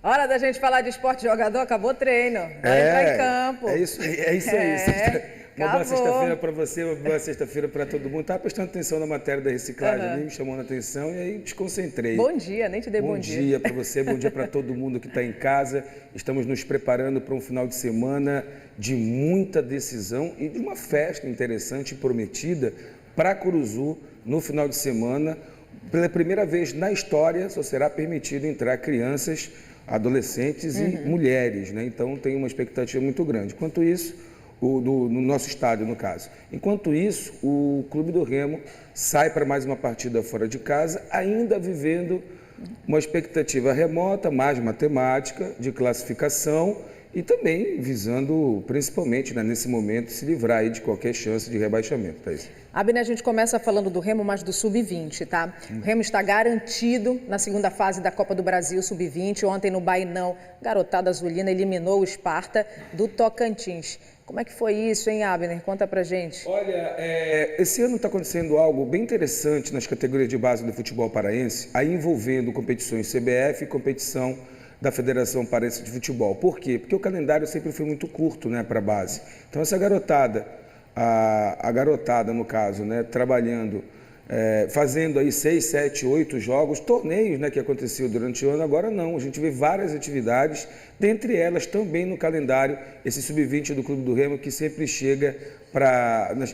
Hora da gente falar de esporte. Jogador, acabou o treino. Vai entrar em campo. É isso aí. Uma boa Acabou. sexta-feira para você, uma boa sexta-feira para todo mundo. Estava prestando atenção na matéria da reciclagem ali, me chamando a atenção e aí desconcentrei. Bom dia, nem te dei bom dia. Bom dia para você, bom dia para todo mundo que está em casa. Estamos nos preparando para um final de semana de muita decisão e de uma festa interessante e prometida para Curuzu no final de semana. Pela primeira vez na história, só será permitido entrar crianças, adolescentes e mulheres, né? Então tem uma expectativa muito grande. Enquanto isso, no nosso estádio, no caso. Enquanto isso, o Clube do Remo sai para mais uma partida fora de casa, ainda vivendo uma expectativa remota, mais matemática, de classificação e também visando, principalmente, né, nesse momento, se livrar aí de qualquer chance de rebaixamento. Thaís. Abner, a gente começa falando do Remo, mas do Sub-20, tá? O Remo está garantido na segunda fase da Copa do Brasil Sub-20. Ontem no Bainão, garotada azulina eliminou o Sparta do Tocantins. Como é que foi isso, hein, Abner? Conta pra gente. Olha, esse ano está acontecendo algo bem interessante nas categorias de base do futebol paraense, aí envolvendo competições CBF e competição da Federação Paraense de Futebol. Por quê? Porque o calendário sempre foi muito curto, né, para a base. Então, essa garotada, a garotada, no caso, né, trabalhando, fazendo aí 6, 7, 8 jogos, torneios, né, que aconteceu durante o ano, agora não. A gente vê várias atividades, dentre elas também no calendário, esse Sub-20 do Clube do Remo, que sempre chega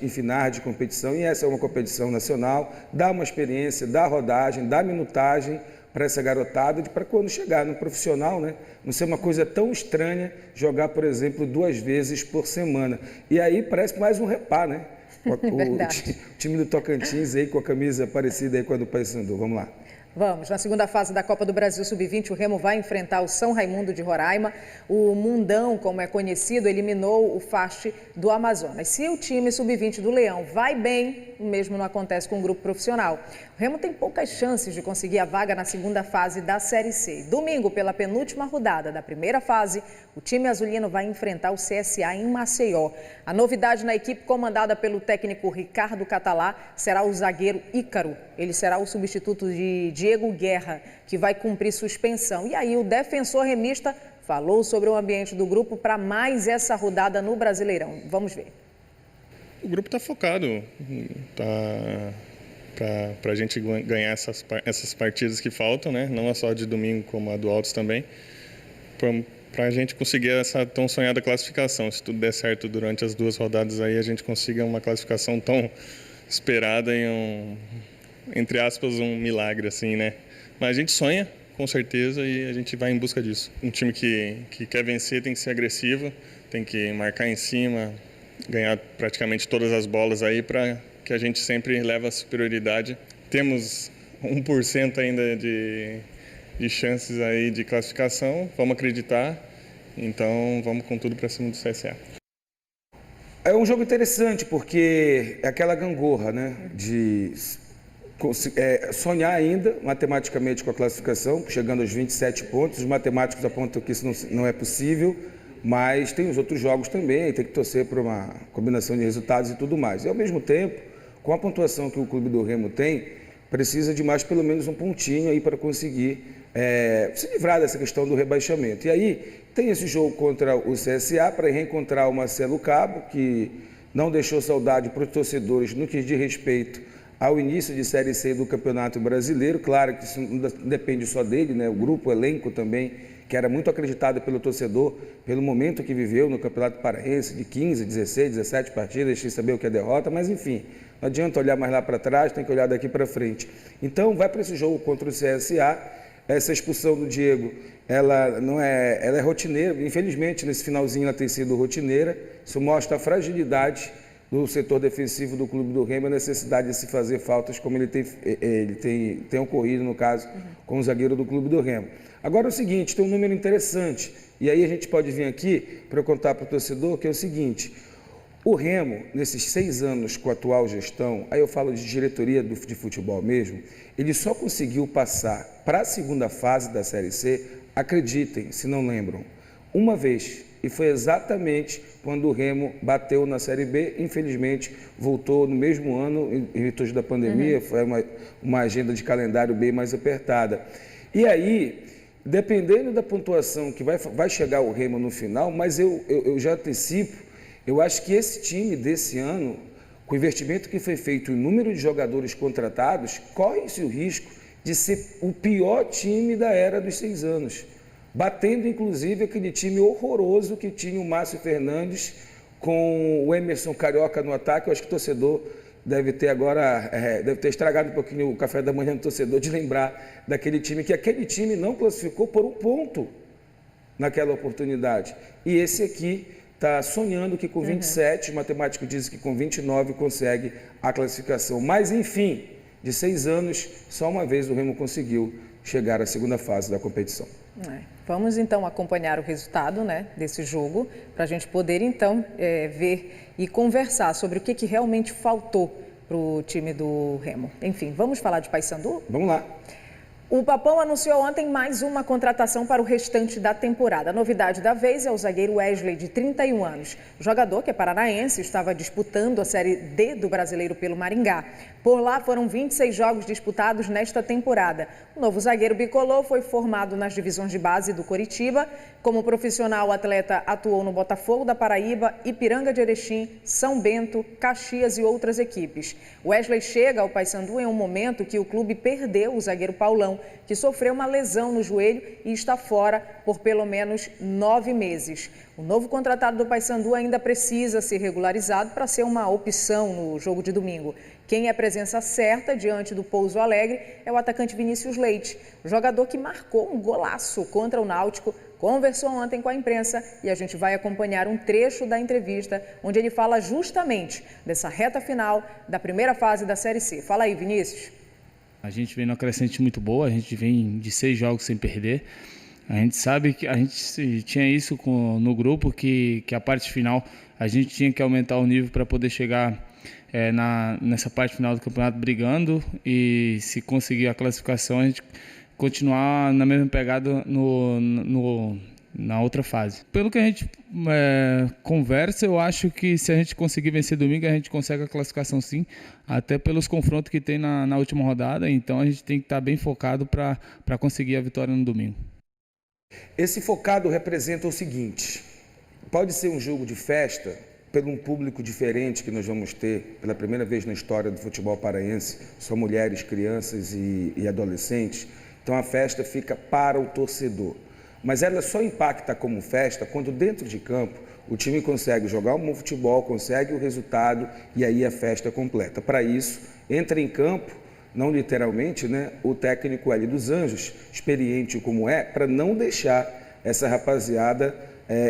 em finais de competição, e essa é uma competição nacional, dá uma experiência, dá rodagem, dá minutagem para essa garotada, para quando chegar no profissional, né, não ser uma coisa tão estranha jogar, por exemplo, 2 vezes por semana. E aí parece mais um repá, né? O time do Tocantins aí com a camisa parecida aí com a do Paysandu. Vamos lá. Vamos, na segunda fase da Copa do Brasil Sub-20, o Remo vai enfrentar o São Raimundo de Roraima. O Mundão, como é conhecido, eliminou o Fast do Amazonas. Se o time Sub-20 do Leão vai bem, o mesmo não acontece com o grupo profissional. O Remo tem poucas chances de conseguir a vaga na segunda fase da Série C. Domingo, pela penúltima rodada da primeira fase, o time azulino vai enfrentar o CSA em Maceió. A novidade na equipe, comandada pelo técnico Ricardo Catalá, será o zagueiro Ícaro. Ele será o substituto de Diego Guerra, que vai cumprir suspensão. E aí o defensor remista falou sobre o ambiente do grupo para mais essa rodada no Brasileirão. Vamos ver. O grupo está focado para a gente ganhar essas partidas que faltam, né? Não é só de domingo, como a do Altos também, para a gente conseguir essa tão sonhada classificação. Se tudo der certo durante as 2 rodadas aí, a gente consiga uma classificação tão esperada em entre aspas, um milagre, assim, né? Mas a gente sonha, com certeza, e a gente vai em busca disso. Um time que quer vencer tem que ser agressivo, tem que marcar em cima, ganhar praticamente todas as bolas aí para que a gente sempre leve a superioridade. Temos 1% ainda de chances aí de classificação, vamos acreditar, então vamos com tudo para cima do CSA. É um jogo interessante porque é aquela gangorra, né, de sonhar ainda matematicamente com a classificação, chegando aos 27 pontos. Os matemáticos apontam que isso não é possível, mas tem os outros jogos também, tem que torcer para uma combinação de resultados e tudo mais. E ao mesmo tempo, com a pontuação que o Clube do Remo tem, precisa de mais pelo menos um pontinho aí para conseguir se livrar dessa questão do rebaixamento. E aí tem esse jogo contra o CSA para reencontrar o Marcelo Cabo, que não deixou saudade para os torcedores no que diz respeito ao início de Série C do Campeonato Brasileiro. Claro que isso não depende só dele, né? O grupo, o elenco também, que era muito acreditado pelo torcedor, pelo momento que viveu no Campeonato Paraense, de 15, 16, 17 partidas, sem saber o que é derrota, mas enfim, não adianta olhar mais lá para trás, tem que olhar daqui para frente. Então, vai para esse jogo contra o CSA. Essa expulsão do Diego, ela é rotineira, infelizmente nesse finalzinho ela tem sido rotineira. Isso mostra a fragilidade do setor defensivo do Clube do Remo, a necessidade de se fazer faltas como ele tem ocorrido, no caso, com o zagueiro do Clube do Remo. Agora é o seguinte, tem um número interessante, e aí a gente pode vir aqui para eu contar para o torcedor, que é o seguinte: o Remo, nesses 6 anos com a atual gestão, aí eu falo de diretoria de futebol mesmo, ele só conseguiu passar para a segunda fase da Série C, acreditem, se não lembram, uma vez. E foi exatamente quando o Remo bateu na Série B. Infelizmente, voltou no mesmo ano, em virtude da pandemia, foi uma agenda de calendário bem mais apertada. E aí, dependendo da pontuação que vai chegar o Remo no final, mas eu já antecipo, eu acho que esse time desse ano, com o investimento que foi feito, o número de jogadores contratados, corre-se o risco de ser o pior time da era dos 6 anos, batendo inclusive aquele time horroroso que tinha o Márcio Fernandes com o Emerson Carioca no ataque. Eu acho que o torcedor deve ter agora, deve ter estragado um pouquinho o café da manhã do torcedor de lembrar daquele time, que aquele time não classificou por um ponto naquela oportunidade. E esse aqui está sonhando que com 27, o matemático diz que com 29 consegue a classificação. Mas, enfim, de 6 anos, só uma vez o Remo conseguiu chegar à segunda fase da competição. Vamos então acompanhar o resultado, né, desse jogo, para a gente poder então ver e conversar sobre o que realmente faltou para o time do Remo. Enfim, vamos falar de Paysandu? Vamos lá. O Papão anunciou ontem mais uma contratação para o restante da temporada. A novidade da vez é o zagueiro Wesley, de 31 anos. O jogador, que é paranaense, estava disputando a Série D do Brasileiro pelo Maringá. Por lá foram 26 jogos disputados nesta temporada. O novo zagueiro bicolor foi formado nas divisões de base do Coritiba. Como profissional, o atleta atuou no Botafogo da Paraíba, Ipiranga de Erechim, São Bento, Caxias e outras equipes. Wesley chega ao Paysandu em um momento que o clube perdeu o zagueiro Paulão, que sofreu uma lesão no joelho e está fora por pelo menos 9 meses. O novo contratado do Paysandu ainda precisa ser regularizado para ser uma opção no jogo de domingo. Quem é presença certa diante do Pouso Alegre é o atacante Vinícius Leite, o jogador que marcou um golaço contra o Náutico, conversou ontem com a imprensa e a gente vai acompanhar um trecho da entrevista onde ele fala justamente dessa reta final da primeira fase da Série C. Fala aí, Vinícius. A gente vem numa crescente muito boa, a gente vem de 6 jogos sem perder. A gente sabe que a gente tinha isso no grupo, que a parte final a gente tinha que aumentar o nível para poder chegar nessa parte final do campeonato brigando, e se conseguir a classificação a gente continuar na mesma pegada na outra fase. Pelo que a gente conversa, eu acho que se a gente conseguir vencer domingo, a gente consegue a classificação sim, até pelos confrontos que tem na última rodada. Então a gente tem que estar bem focado para conseguir a vitória no domingo. Esse focado representa o seguinte: pode ser um jogo de festa pelo um público diferente que nós vamos ter pela primeira vez na história do futebol paraense, só mulheres, crianças e adolescentes. Então a festa fica para o torcedor. Mas ela só impacta como festa quando dentro de campo o time consegue jogar um bom futebol, consegue o resultado e aí a festa é completa. Para isso, entra em campo, não literalmente, né, o técnico Hélio dos Anjos, experiente como é, para não deixar essa rapaziada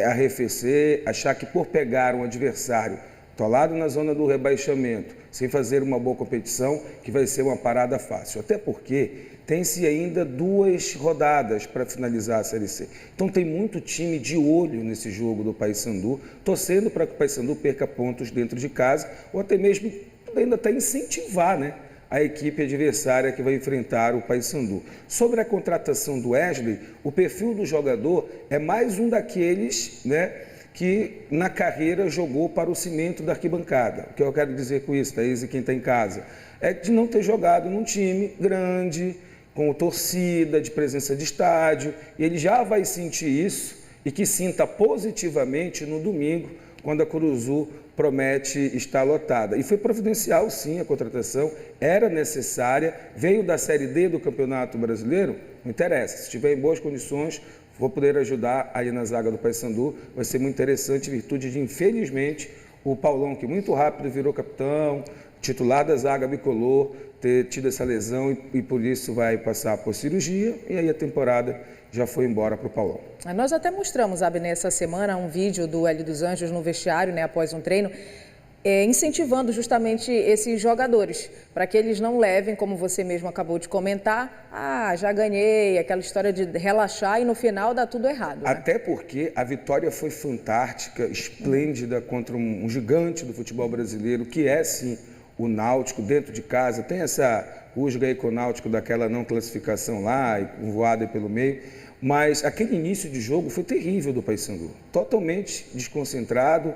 arrefecer, achar que por pegar um adversário atolado na zona do rebaixamento, sem fazer uma boa competição, que vai ser uma parada fácil. Até porque tem-se ainda 2 rodadas para finalizar a Série C. Então tem muito time de olho nesse jogo do Paysandu, torcendo para que o Paysandu perca pontos dentro de casa, ou até mesmo ainda até incentivar, né, a equipe adversária que vai enfrentar o Paysandu. Sobre a contratação do Wesley, o perfil do jogador é mais um daqueles, né, que na carreira jogou para o cimento da arquibancada. O que eu quero dizer com isso, Thaís, e quem está em casa, é de não ter jogado num time grande, com torcida, de presença de estádio, e ele já vai sentir isso e que sinta positivamente no domingo, quando a Curuzu promete estar lotada. E foi providencial, sim, a contratação, era necessária, veio da Série D do Campeonato Brasileiro, não interessa, se estiver em boas condições, vou poder ajudar aí na zaga do Paysandu, vai ser muito interessante, em virtude de, infelizmente, o Paulão, que muito rápido virou capitão, titular da zaga bicolor, ter tido essa lesão e por isso vai passar por cirurgia, e aí a temporada já foi embora para o Paulão. Nós até mostramos, Abner, essa semana um vídeo do Hélio dos Anjos no vestiário, né, após um treino, incentivando justamente esses jogadores, para que eles não levem, como você mesmo acabou de comentar, já ganhei, aquela história de relaxar e no final dá tudo errado. Né? Até porque a vitória foi fantástica, esplêndida contra um gigante do futebol brasileiro, que é sim o Náutico, dentro de casa. Tem essa rusga aí com o Náutico daquela não classificação lá, e voada pelo meio, mas aquele início de jogo foi terrível do Paysandu, totalmente desconcentrado,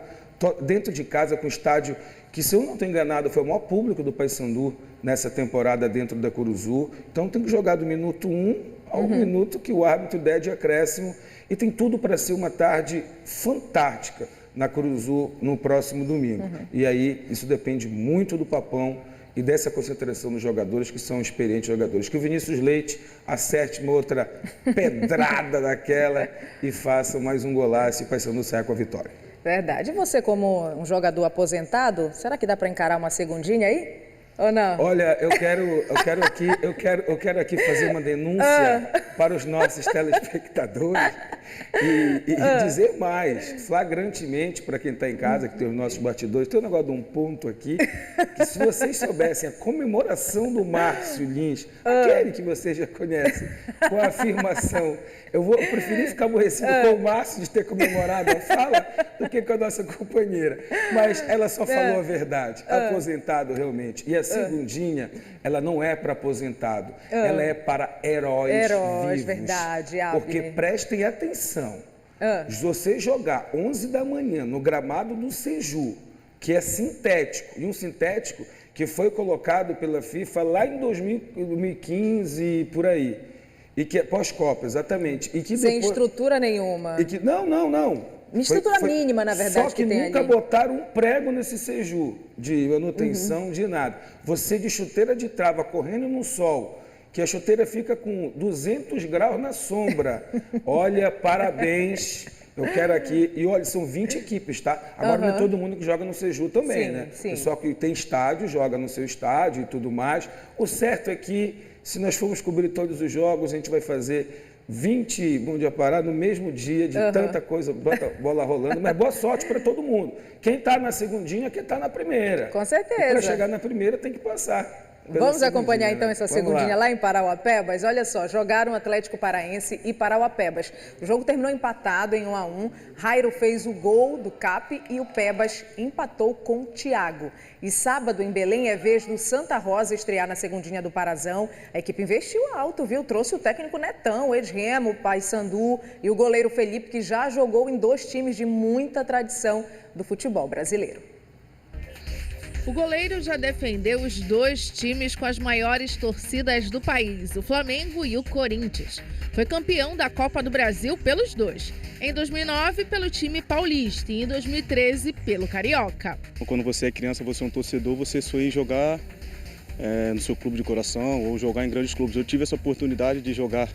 dentro de casa com o estádio que, se eu não estou enganado, foi o maior público do Paysandu nessa temporada dentro da Curuzu. Então tem que jogar do minuto 1 ao minuto que o árbitro der de acréscimo. E tem tudo para ser uma tarde fantástica na Curuzu no próximo domingo. E aí isso depende muito do Papão e dessa concentração dos jogadores, que são experientes jogadores. Que o Vinícius Leite acerte uma outra pedrada daquela e faça mais um golaço e o Paysandu saia com a vitória. Verdade. E você, como um jogador aposentado, será que dá para encarar uma segundinha aí? Ou não? Olha, eu quero aqui fazer uma denúncia para os nossos telespectadores e dizer mais, flagrantemente, para quem está em casa, que tem os nossos bastidores, tem um negócio de um ponto aqui, que se vocês soubessem a comemoração do Márcio Lins, aquele que vocês já conhecem, com a afirmação, eu preferir ficar aborrecido com o Márcio de ter comemorado a fala do que com a nossa companheira. Mas ela só falou a verdade, aposentado realmente. E a segundinha, ela não é para aposentado, ela é para heróis vivos. Verdade, porque prestem atenção, você jogar 11 da manhã no gramado do Seju, que é sintético, e um sintético que foi colocado pela FIFA lá em 2015, por aí, e que é pós-Copa, exatamente. E que sem estrutura nenhuma. E que, não. Estrutura mínima, na verdade, só que tem nunca ali. botaram um prego nesse Seju, de manutenção, de nada. Você de chuteira de trava, correndo no sol, que a chuteira fica com 200 graus na sombra. Olha, parabéns. Eu quero aqui, e olha, são 20 equipes, tá? Agora não é todo mundo que joga no Seju também, né? Sim. O pessoal que tem estádio, joga no seu estádio e tudo mais. O certo é que, se nós formos cobrir todos os jogos, a gente vai fazer 20 Bom Dia Pará no mesmo dia, de tanta coisa, bota bola rolando, mas boa sorte para todo mundo. Quem está na segundinha, quem está na primeira. Com certeza. Para chegar na primeira tem que passar. Vamos acompanhar então essa segundinha lá em Parauapebas. Olha só, jogaram Atlético Paraense e Parauapebas. O jogo terminou empatado em 1-1. Jairo fez o gol do Cap e o Pebas empatou com o Thiago. E sábado em Belém é vez do Santa Rosa estrear na segundinha do Parazão. A equipe investiu alto, viu? Trouxe o técnico Netão, o ex-Remo, o Paysandu e o goleiro Felipe, que já jogou em 2 times de muita tradição do futebol brasileiro. O goleiro já defendeu os 2 times com as maiores torcidas do país, o Flamengo e o Corinthians. Foi campeão da Copa do Brasil pelos 2. Em 2009, pelo time paulista e em 2013, pelo Carioca. Quando você é criança, você é um torcedor, você sonha em jogar no seu clube de coração ou jogar em grandes clubes. Eu tive essa oportunidade de jogar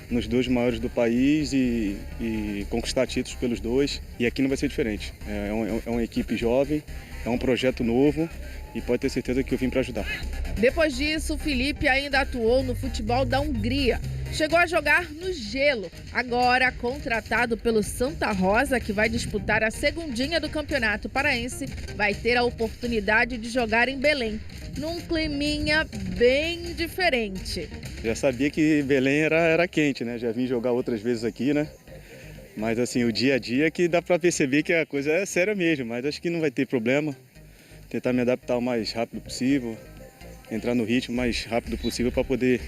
nos 2 maiores do país e conquistar títulos pelos 2. E aqui não vai ser diferente. É uma equipe jovem, é um projeto novo e pode ter certeza que eu vim para ajudar. Depois disso, o Felipe ainda atuou no futebol da Hungria. Chegou a jogar no gelo. Agora, contratado pelo Santa Rosa, que vai disputar a segundinha do Campeonato Paraense, vai ter a oportunidade de jogar em Belém, num climinha bem diferente. Já sabia que Belém era quente, né? Já vim jogar outras vezes aqui, né? Mas assim, o dia a dia que dá para perceber que a coisa é séria mesmo, mas acho que não vai ter problema. Tentar me adaptar o mais rápido possível, entrar no ritmo o mais rápido possível para poder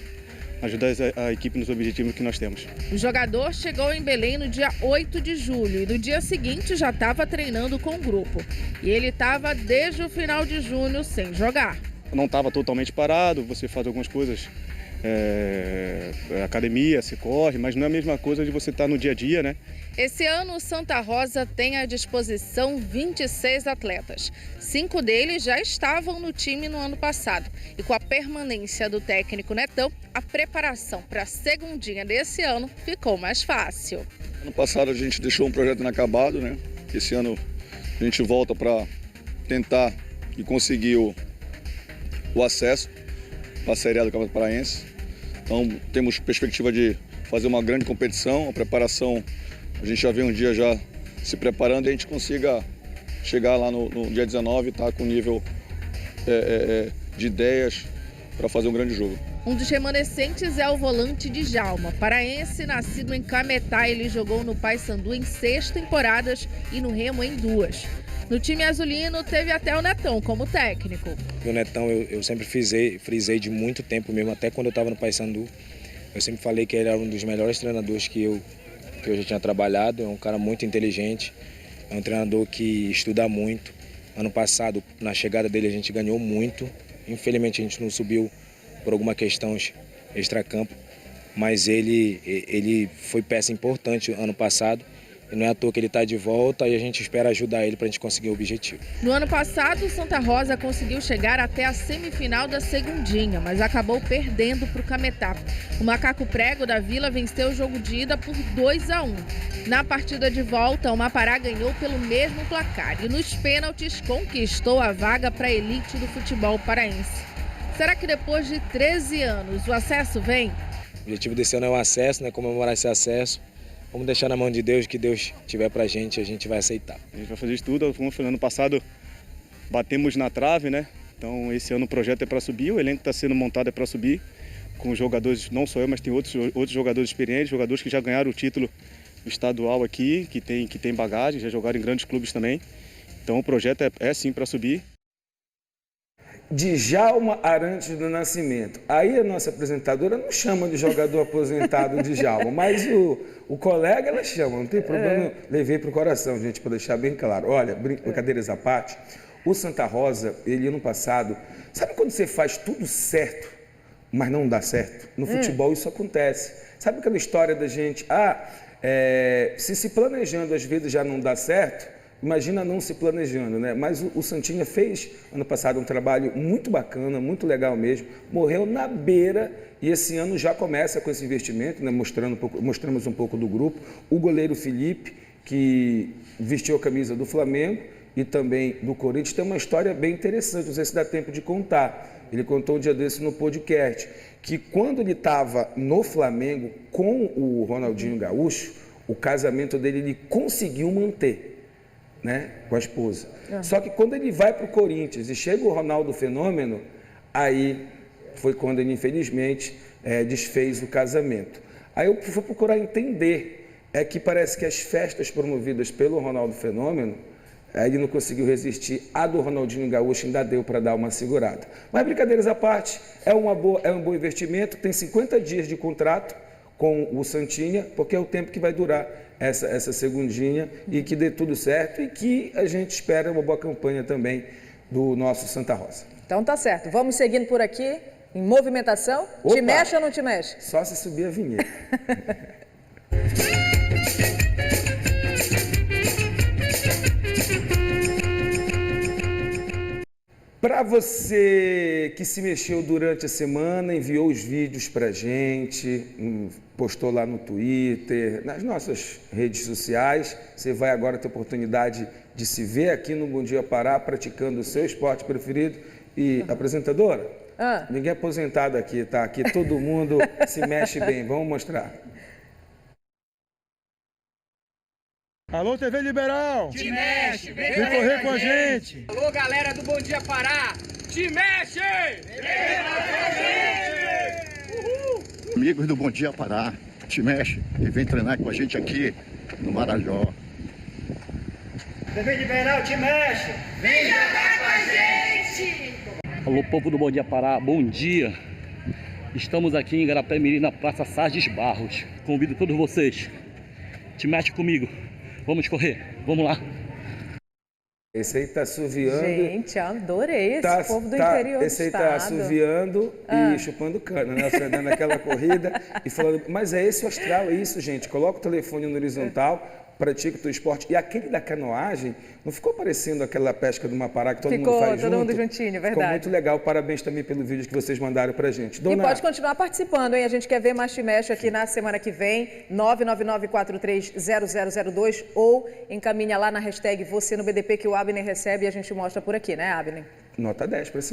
ajudar a equipe nos objetivos que nós temos. O jogador chegou em Belém no dia 8 de julho e no dia seguinte já estava treinando com o grupo. E ele estava desde o final de junho sem jogar. Não estava totalmente parado, você faz algumas coisas, academia, se corre, mas não é a mesma coisa de você estar no dia a dia, né? Esse ano o Santa Rosa tem à disposição 26 atletas. 5 deles já estavam no time no ano passado. E com a permanência do técnico Netão, a preparação para a segundinha desse ano ficou mais fácil. Ano passado a gente deixou um projeto inacabado, né? Esse ano a gente volta para tentar e conseguir o acesso para a Série A do Campeonato Paraense. Então temos perspectiva de fazer uma grande competição, a preparação, a gente já vem um dia já se preparando e a gente consiga chegar lá no dia 19 e estar com nível de ideias para fazer um grande jogo. Um dos remanescentes é o volante Djalma, paraense, nascido em Cametá. Ele jogou no Paysandu em 6 temporadas e no Remo em 2. No time azulino teve até o Netão como técnico. O Netão eu sempre frisei de muito tempo mesmo, até quando eu estava no Paysandu. Eu sempre falei que ele era um dos melhores treinadores que eu já tinha trabalhado. É um cara muito inteligente, é um treinador que estuda muito. Ano passado, na chegada dele, a gente ganhou muito. Infelizmente, a gente não subiu por algumas questões extracampo. mas ele foi peça importante ano passado. E não é à toa que ele está de volta e a gente espera ajudar ele para a gente conseguir o objetivo. No ano passado, o Santa Rosa conseguiu chegar até a semifinal da segundinha, mas acabou perdendo para o Cametá. O Macaco Prego da Vila venceu o jogo de ida por 2-1. Na partida de volta, o Mapará ganhou pelo mesmo placar e nos pênaltis conquistou a vaga para a elite do futebol paraense. Será que depois de 13 anos o acesso vem? O objetivo desse ano é o acesso, né? Comemorar esse acesso. Vamos deixar na mão de Deus, que Deus tiver pra gente, a gente vai aceitar. A gente vai fazer isso tudo. Como foi no ano passado, batemos na trave, né? Então esse ano o projeto é para subir, o elenco está sendo montado é para subir, com jogadores, não só eu, mas tem outros jogadores experientes, jogadores que já ganharam o título estadual aqui, que tem bagagem, já jogaram em grandes clubes também. Então o projeto é sim para subir. Djalma Arantes do Nascimento. Aí a nossa apresentadora não chama de jogador aposentado Djalma, mas o colega ela chama, não tem problema, levei para o coração, gente, para deixar bem claro. Olha, brincadeiras à parte, o Santa Rosa, ele ano passado, sabe quando você faz tudo certo, mas não dá certo? No futebol isso acontece. Sabe aquela história da gente, se planejando às vezes já não dá certo, imagina não se planejando, né? Mas o Santinha fez, ano passado, um trabalho muito bacana, muito legal mesmo. Morreu na beira e esse ano já começa com esse investimento, né? Mostramos um pouco do grupo. O goleiro Felipe, que vestiu a camisa do Flamengo e também do Corinthians, tem uma história bem interessante, não sei se dá tempo de contar. Ele contou um dia desse no podcast, que quando ele estava no Flamengo com o Ronaldinho Gaúcho, o casamento dele ele conseguiu manter. Né, com a esposa. Só que quando ele vai para o Corinthians e chega o Ronaldo Fenômeno, aí foi quando ele, infelizmente, desfez o casamento. Aí eu fui procurar entender, que parece que as festas promovidas pelo Ronaldo Fenômeno, ele não conseguiu resistir, a do Ronaldinho Gaúcho ainda deu para dar uma segurada. Mas brincadeiras à parte, é um bom investimento, tem 50 dias de contrato com o Santinha, porque é o tempo que vai durar essa segundinha e que dê tudo certo e que a gente espera uma boa campanha também do nosso Santa Rosa. Então tá certo. Vamos seguindo por aqui, em movimentação. Opa! Te mexe ou não te mexe? Só se subir a vinheta. Para você que se mexeu durante a semana, enviou os vídeos para a gente, postou lá no Twitter, nas nossas redes sociais, você vai agora ter a oportunidade de se ver aqui no Bom Dia Pará, praticando o seu esporte preferido. E, apresentadora, ninguém é aposentado aqui, tá? Aqui todo mundo se mexe bem. Vamos mostrar. Alô, TV Liberal! Te mexe! Vem correr com a gente! Alô, galera do Bom Dia Pará! Te mexe! Vem com a gente! Uhul! Amigos do Bom Dia Pará, te mexe e vem treinar com a gente aqui no Marajó. TV Liberal, te mexe! Vem jogar com a gente! Alô, povo do Bom Dia Pará, bom dia! Estamos aqui em Igarapé-Mirim, na Praça Sardes Barros. Convido todos vocês, te mexe comigo. Vamos correr, vamos lá. Esse aí tá assoviando. Gente, adorei esse povo do interior do estado. Esse aí tá assoviando e chupando cana, né? Você dando aquela corrida e falando, mas é esse o astral, é isso, gente. Coloca o telefone no horizontal, pratica o teu esporte. E aquele da canoagem, não ficou parecendo aquela pesca do Mapará que todo mundo faz junto? Ficou, todo mundo juntinho, verdade. Ficou muito legal. Parabéns também pelo vídeo que vocês mandaram pra gente. E pode continuar participando, hein? A gente quer ver mais Te Mexe aqui na semana que vem, 999430002 ou encaminha lá na hashtag Você no BDP que o Abner recebe e a gente mostra por aqui, né, Abner? Nota 10 pra cima.